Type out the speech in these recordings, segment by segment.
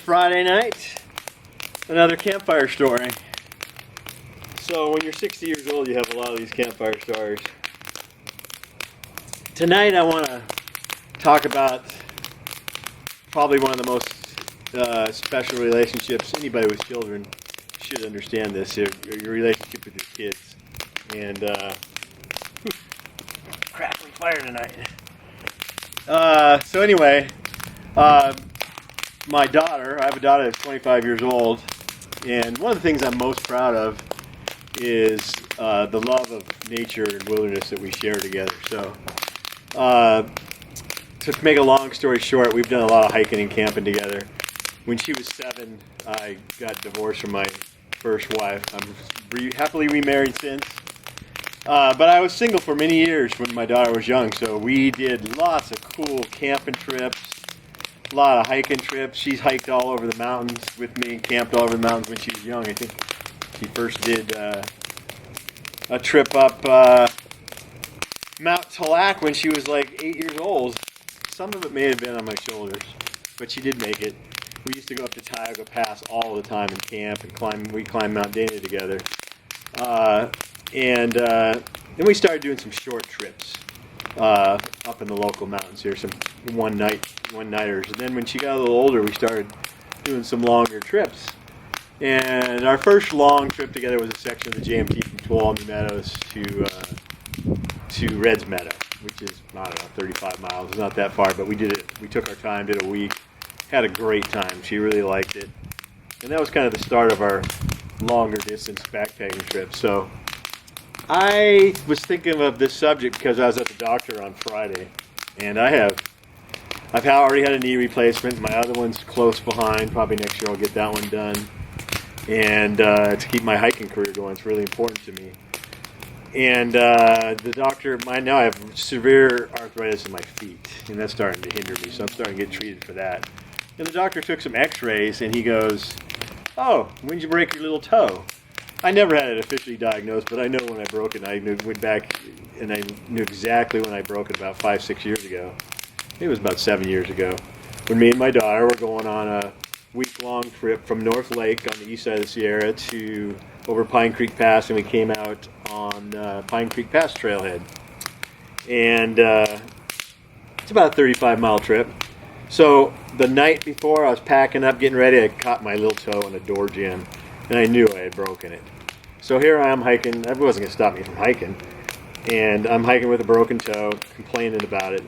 Friday night, another campfire story. So when you're 60 years old, you have a lot of these campfire stories. Tonight I want to talk about probably one of the most special relationships. Anybody with children should understand this, your relationship with your kids. And crackling fire tonight. So anyway, my daughter, I have a daughter that's 25 years old, and one of the things I'm most proud of is the love of nature and wilderness that we share together. So to make a long story short, we've done a lot of hiking and camping together. When she was 7, I got divorced from my first wife. I'm happily remarried since. But I was single for many years when my daughter was young, so we did lots of cool camping trips, a lot of hiking trips. She's hiked all over the mountains with me, camped all over the mountains when she was young. I think she first did a trip up Mount Talac when she was like 8 years old. Some of it may have been on my shoulders, but she did make it. We used to go up to Tioga Pass all the time and camp and climb. We climbed Mount Dana together. And then we started doing some short trips up in the local mountains here, some one-nighters. And then when she got a little older, we started doing some longer trips. And our first long trip together was a section of the JMT from Tualatin New Meadows to Reds Meadow, which is, I don't know, 35 miles. It's not that far, but we did it. We took our time, did a week, had a great time. She really liked it. And that was kind of the start of our longer distance backpacking trip. So I was thinking of this subject because I was at the doctor on Friday, and I've already had a knee replacement. My other one's close behind. Probably next year I'll get that one done. And to keep my hiking career going, it's really important to me. And the doctor, now I have severe arthritis in my feet, and that's starting to hinder me, so I'm starting to get treated for that. And the doctor took some x-rays, and he goes, "Oh, when did you break your little toe?" I never had it officially diagnosed, but I know when I broke it. I went back and I knew exactly when I broke it about 5-6 years ago. It was about 7 years ago when me and my daughter were going on a week-long trip from North Lake on the east side of the Sierra to over Pine Creek Pass, and we came out on Pine Creek Pass trailhead. And it's about a 35-mile trip. So the night before I was packing up, getting ready, I caught my little toe in a door jamb, and I knew I had broken it. So here I am hiking. That wasn't going to stop me from hiking. And I'm hiking with a broken toe, complaining about it.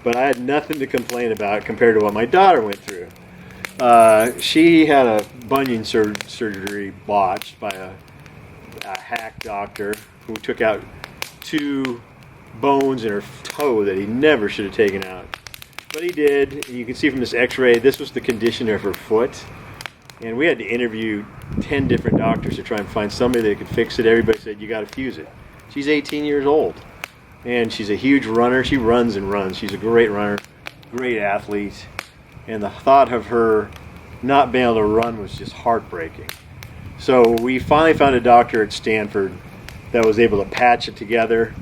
But I had nothing to complain about compared to what my daughter went through. She had a bunion surgery botched by a hack doctor who took out 2 bones in her toe that he never should have taken out. But he did, and you can see from this x-ray, this was the condition of her foot. And we had to interview 10 different doctors to try and find somebody that could fix it. Everybody said, "You got to fuse it." She's 18 years old, and she's a huge runner. She runs and runs. She's a great runner, great athlete. And the thought of her not being able to run was just heartbreaking. So we finally found a doctor at Stanford that was able to patch it together.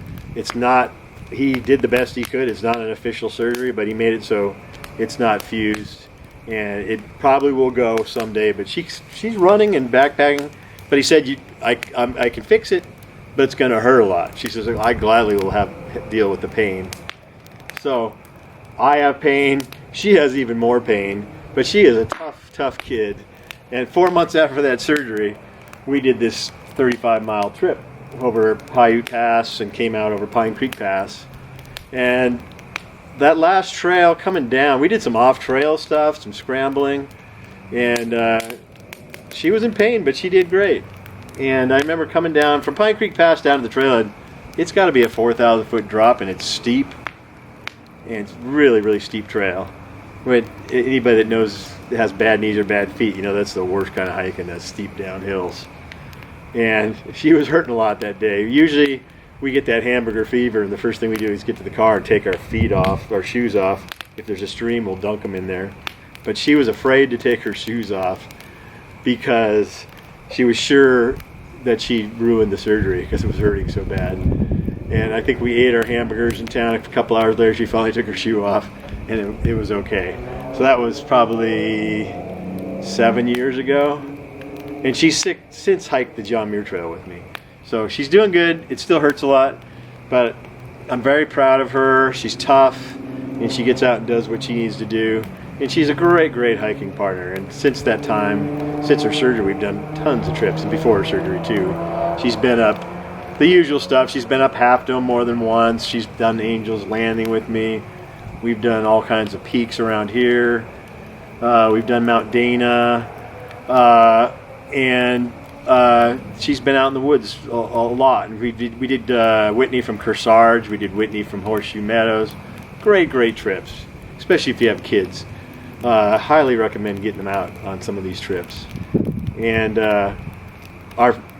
He did the best he could. It's not an official surgery, but he made it so it's not fused. And it probably will go someday, but she's running and backpacking. But he said, I can fix it, but it's going to hurt a lot. She says, "I gladly will deal with the pain." So I have pain. She has even more pain, but she is a tough kid. And 4 months after that surgery, we did this 35-mile trip over Paiute Pass and came out over Pine Creek Pass. And that last trail coming down, we did some off-trail stuff, some scrambling, and she was in pain, but she did great. And I remember coming down from Pine Creek Pass down to the trailhead. It's got to be a 4,000-foot drop, and it's steep, and it's really, really steep trail. But anybody that has bad knees or bad feet, that's the worst kind of hiking, those steep downhills. And she was hurting a lot that day. Usually we get that hamburger fever, and the first thing we do is get to the car and take our shoes off. If there's a stream, we'll dunk them in there. But she was afraid to take her shoes off because she was sure that she ruined the surgery because it was hurting so bad. And I think we ate our hamburgers in town. A couple hours later, she finally took her shoe off, and it was okay. So that was probably 7 years ago, and she's since hiked the John Muir Trail with me. So she's doing good. It still hurts a lot, but I'm very proud of her. She's tough, and she gets out and does what she needs to do. And she's a great hiking partner. And since that time, since her surgery, we've done tons of trips, and before her surgery too. She's been up the usual stuff. She's been up Half Dome more than once. She's done Angel's Landing with me. We've done all kinds of peaks around here. We've done Mount Dana, and she's been out in the woods a lot. And we did Whitney from Kearsarge. We did Whitney from Horseshoe Meadows. Great trips, especially if you have kids. I highly recommend getting them out on some of these trips. And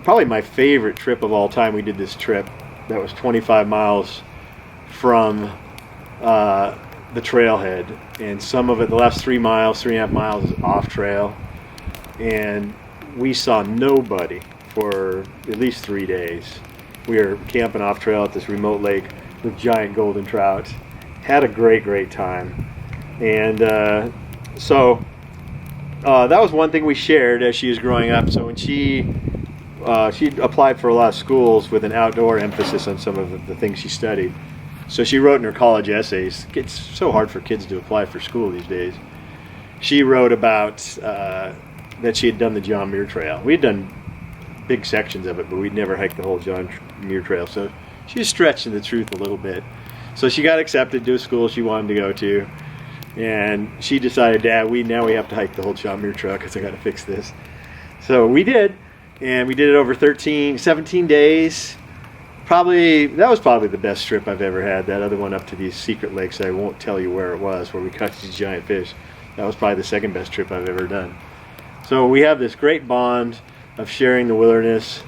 probably my favorite trip of all time, we did this trip that was 25 miles from the trailhead, and some of it, the last 3.5 miles is off trail, and we saw nobody for at least 3 days. We were camping off trail at this remote lake with giant golden trout. Had a great time. And so that was one thing we shared as she was growing up. So when she applied for a lot of schools with an outdoor emphasis on some of the things she studied. So she wrote in her college essays. It's so hard for kids to apply for school these days. She wrote about that she had done the John Muir Trail. We had done big sections of it, but we'd never hiked the whole John Muir Trail. So she was stretching the truth a little bit. So she got accepted to a school she wanted to go to, and she decided, Dad, now we have to hike the whole John Muir Trail because I got to fix this. So we did, and we did it over 17 days. That was probably the best trip I've ever had. That other one up to these secret lakes, I won't tell you where it was, where we caught these giant fish. That was probably the second best trip I've ever done. So we have this great bond of sharing the wilderness,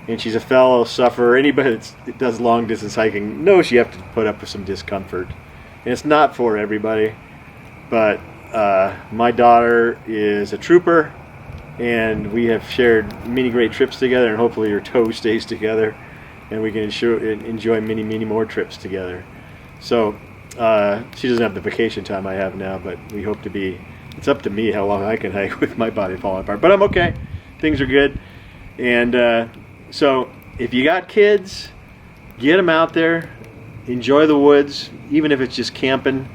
and she's a fellow sufferer. Anybody that does long distance hiking knows you have to put up with some discomfort, and it's not for everybody. But my daughter is a trooper, and we have shared many great trips together, and hopefully her toe stays together, and we can enjoy many more trips together. So she doesn't have the vacation time I have now, but we hope to be. It's up to me how long I can hike with my body falling apart, but I'm okay. Things are good. And so if you got kids, get them out there, enjoy the woods, even if it's just camping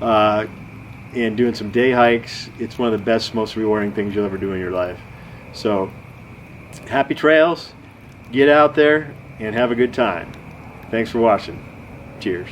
and doing some day hikes. It's one of the best, most rewarding things you'll ever do in your life. So happy trails, get out there and have a good time. Thanks for watching. Cheers.